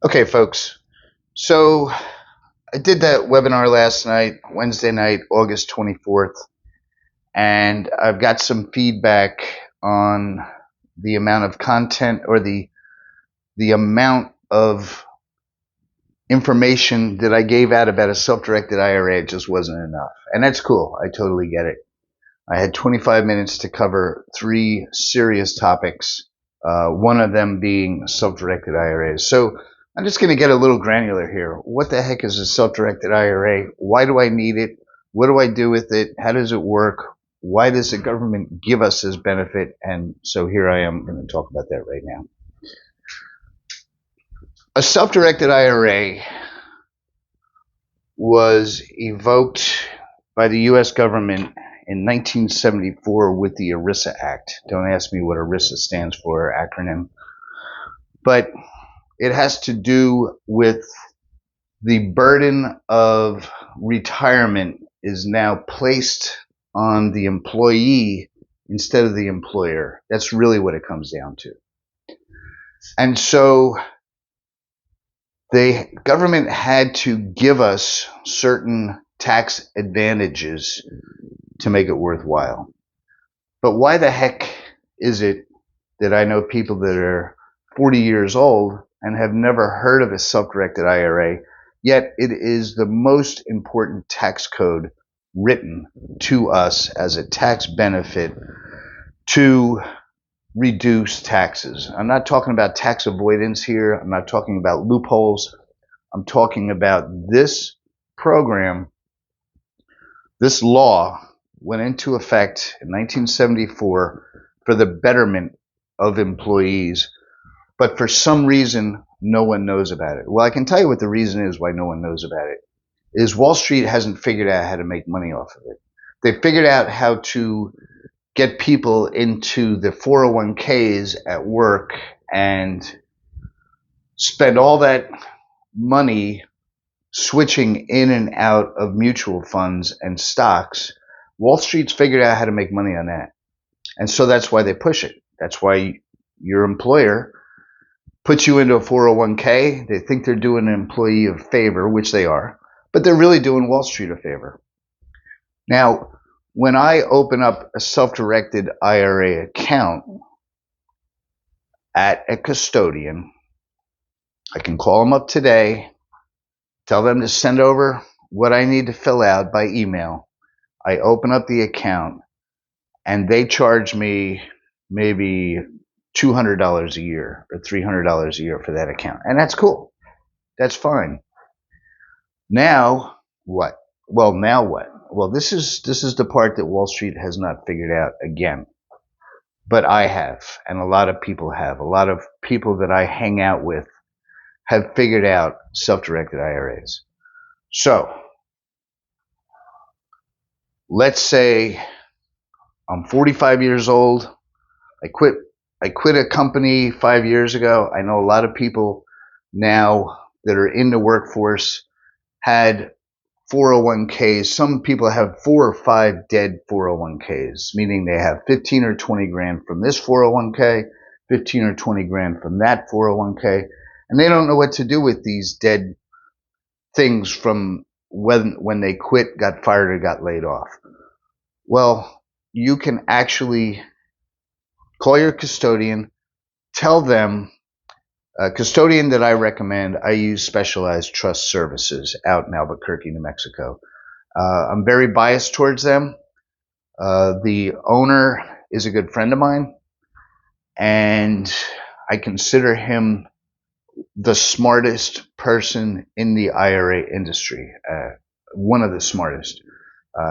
Okay, folks. So I did that webinar last night, Wednesday night, August 24th, and I've got some feedback on the amount of content or the amount of information that I gave out about a self-directed IRA. It just wasn't enough. And that's cool. I totally get it. I had 25 minutes to cover three serious topics, one of them being self-directed IRAs. So I'm just going to get a little granular here. What the heck is a self-directed IRA? Why do I need it? What do I do with it? How does it work? Why does the government give us this benefit? And so here I am going to talk about that right now. A self-directed IRA was evoked by the U.S. government in 1974 with the ERISA Act. Don't ask me what ERISA stands for, acronym. But it has to do with the burden of retirement is now placed on the employee instead of the employer. That's really what it comes down to. And so the government had to give us certain tax advantages to make it worthwhile. But why the heck is it that I know people that are 40 years old and have never heard of a self-directed IRA, yet it is the most important tax code written to us as a tax benefit to reduce taxes. I'm not talking about tax avoidance here. I'm not talking about loopholes. I'm talking about this program, this law went into effect in 1974 for the betterment of employees, but for some reason, no one knows about it. Well, I can tell you what the reason is why no one knows about it. Is Wall Street hasn't figured out how to make money off of it. They figured out how to get people into the 401ks at work and spend all that money switching in and out of mutual funds and stocks. Wall Street's figured out how to make money on that. And so that's why they push it. That's why your employer puts you into a 401k. They think they're doing an employee a favor, which they are, but they're really doing Wall Street a favor. Now, when I open up a self-directed IRA account at a custodian, I can call them up today, tell them to send over what I need to fill out by email. I open up the account and they charge me maybe $200 a year or $300 a year for that account. And that's cool. That's fine. Now what? Well, now what? Well, this is the part that Wall Street has not figured out again. But I have, and a lot of people have. A lot of people that I hang out with have figured out self-directed IRAs. So, let's say I'm 45 years old. I quit a company 5 years ago. I know a lot of people now that are in the workforce had 401ks. Some people have 4 or 5 dead 401ks, meaning they have 15 or 20 grand from this 401k, 15 or 20 grand from that 401k, and they don't know what to do with these dead things from when they quit, got fired, or got laid off. Well, you can actually call your custodian, tell them, a custodian that I recommend, I use Specialized Trust Services out in Albuquerque, New Mexico. I'm very biased towards them. The owner is a good friend of mine, and I consider him the smartest person in the IRA industry, one of the smartest.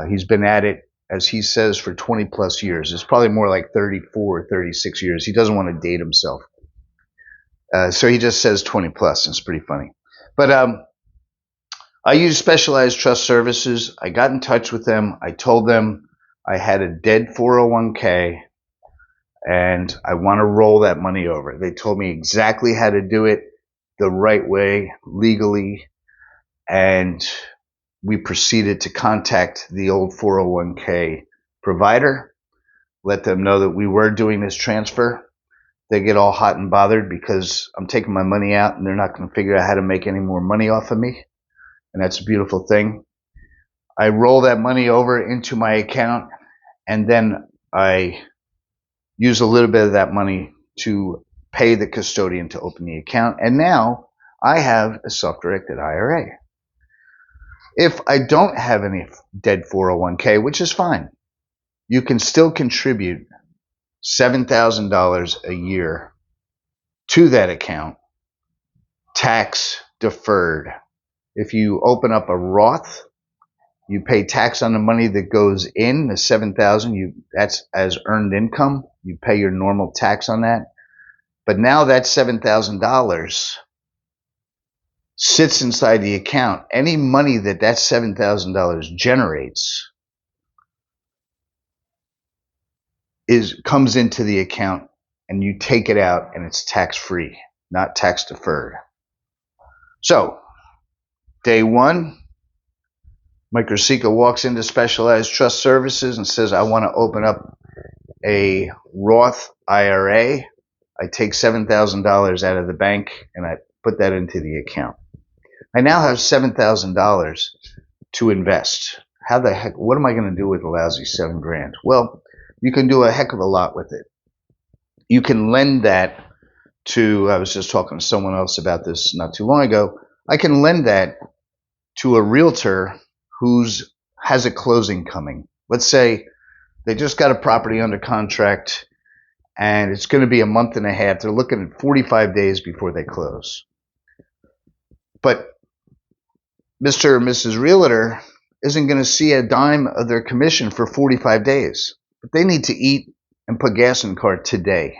He's been at it, as he says, for 20 plus years. It's probably more like 34 or 36 years. He doesn't want to date himself. So he just says 20 plus. It's pretty funny. But I use Specialized Trust Services. I got in touch with them. I told them I had a dead 401k and I want to roll that money over. They told me exactly how to do it the right way, legally, and we proceeded to contact the old 401k provider, let them know that we were doing this transfer. they get all hot and bothered because I'm taking my money out and they're not going to figure out how to make any more money off of me. And that's a beautiful thing. I roll that money over into my account, and then I use a little bit of that money to pay the custodian to open the account. And now I have a self-directed IRA. If I don't have any dead 401k, which is fine, you can still contribute $7,000 a year to that account, tax deferred. If you open up a Roth, you pay tax on the money that goes in, the $7,000. That's as earned income. You pay your normal tax on that. But now that $7,000 sits inside the account. Any money that $7,000 generates comes into the account, and you take it out, and it's tax free, not tax deferred. So, day one, Mike Rosica walks into Specialized Trust Services and says, I want to open up a Roth IRA. I take $7,000 out of the bank and I put that into the account. I now have $7,000 to invest. How the heck, what am I going to do with a lousy $7,000? Well, you can do a heck of a lot with it. You can lend that to, I was just talking to someone else about this not too long ago. I can lend that to a realtor who has a closing coming. Let's say they just got a property under contract and it's going to be a month and a half. They're looking at 45 days before they close. But Mr. or Mrs. Realtor isn't going to see a dime of their commission for 45 days. But they need to eat and put gas in the car today.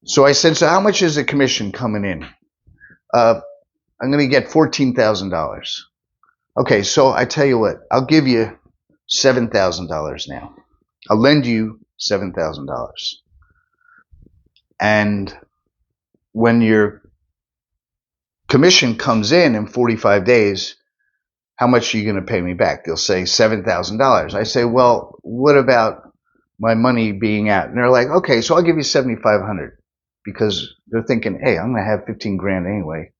So I said, so how much is the commission coming in? I'm going to get $14,000. Okay, so I tell you what, I'll give you $7,000 now. I'll lend you $7,000. And when your commission comes in 45 days, how much are you going to pay me back? They'll say $7,000. I say, well, what about my money being out? And they're like, okay, so I'll give you $7,500, because they're thinking, hey, I'm going to have $15,000 anyway.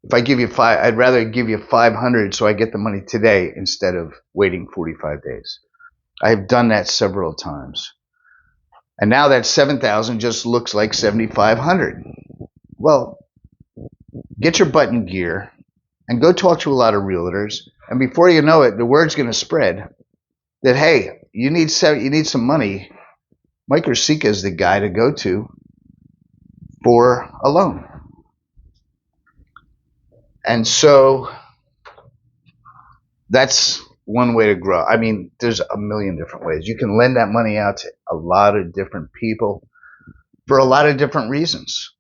If I give you I'd rather give you $500 so I get the money today instead of waiting 45 days. I have done that several times. And now that $7,000 just looks like $7,500. Well, get your butt in gear and go talk to a lot of realtors. And before you know it, the word's going to spread that, hey, you need some money. Mike Rosica is the guy to go to for a loan. And so that's one way to grow. I mean, there's a million different ways. You can lend that money out to a lot of different people for a lot of different reasons.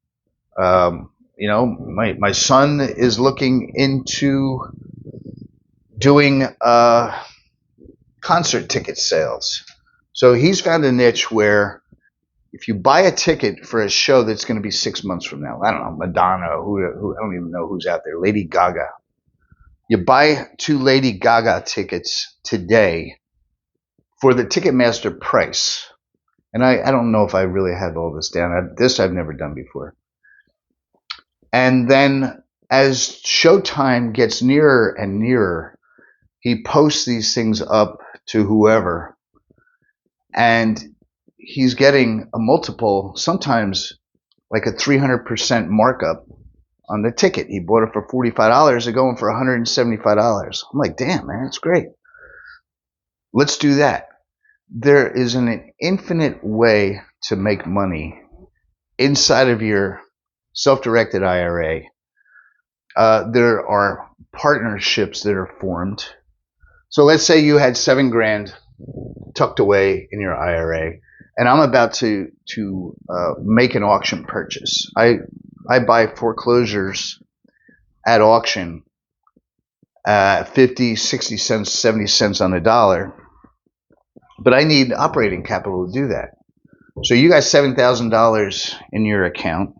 My son is looking into doing concert ticket sales. So he's found a niche where if you buy a ticket for a show that's going to be 6 months from now, I don't know, Madonna, who I don't even know who's out there, Lady Gaga. You buy 2 Lady Gaga tickets today for the Ticketmaster price. And I don't know if I really have all this down. This I've never done before. And then as showtime gets nearer and nearer, he posts these things up to whoever. And he's getting a multiple, sometimes like a 300% markup on the ticket. He bought it for $45, they're going for $175. I'm like, damn, man, it's great. Let's do that. There is an infinite way to make money inside of your self-directed IRA. There are partnerships that are formed. So let's say you had $7,000 tucked away in your IRA, and I'm about to make an auction purchase. I buy foreclosures at auction, 50, 60 cents, 70 cents on the dollar, but I need operating capital to do that. So you got $7,000 in your account.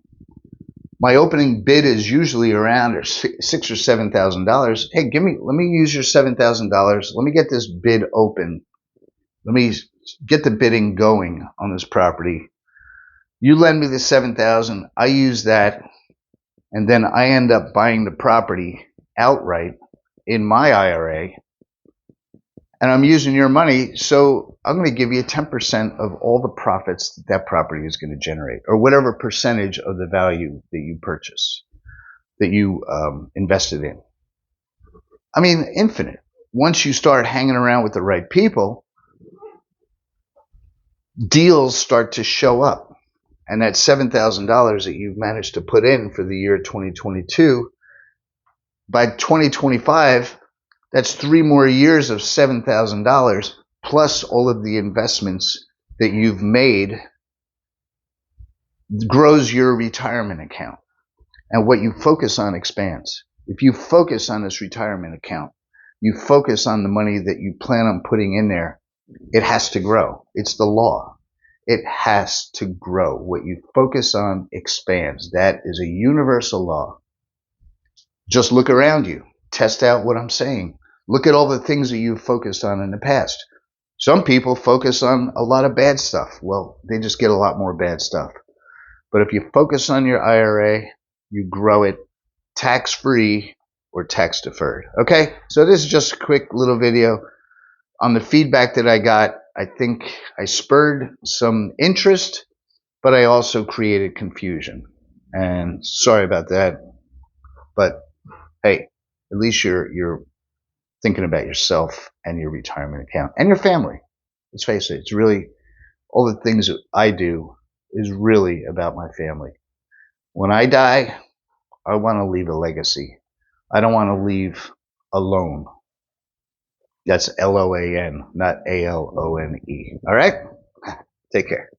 My opening bid is usually around $6,000 or $7,000. Hey, let me use your $7,000. Let me get this bid open. Let me get the bidding going on this property. You lend me the 7,000, I use that, and then I end up buying the property outright in my IRA, and I'm using your money, so I'm going to give you 10% of all the profits that property is going to generate, or whatever percentage of the value that you purchase, that you invested in. I mean, infinite. Once you start hanging around with the right people, deals start to show up. And that $7,000 that you've managed to put in for the year 2022, by 2025, that's 3 more years of $7,000 plus all of the investments that you've made grows your retirement account. And what you focus on expands. If you focus on this retirement account, you focus on the money that you plan on putting in there, it has to grow. It's the law. It has to grow. What you focus on expands. That is a universal law. Just look around you. Test out what I'm saying. Look at all the things that you've focused on in the past. Some people focus on a lot of bad stuff. Well, they just get a lot more bad stuff. But if you focus on your IRA, you grow it tax-free or tax-deferred. Okay? So this is just a quick little video on the feedback that I got. I think I spurred some interest, but I also created confusion. And sorry about that. But hey, at least you're thinking about yourself and your retirement account and your family. Let's face it, it's really all the things that I do is really about my family. When I die, I want to leave a legacy. I don't want to leave alone. That's LOAN, not ALONE. All right? Take care.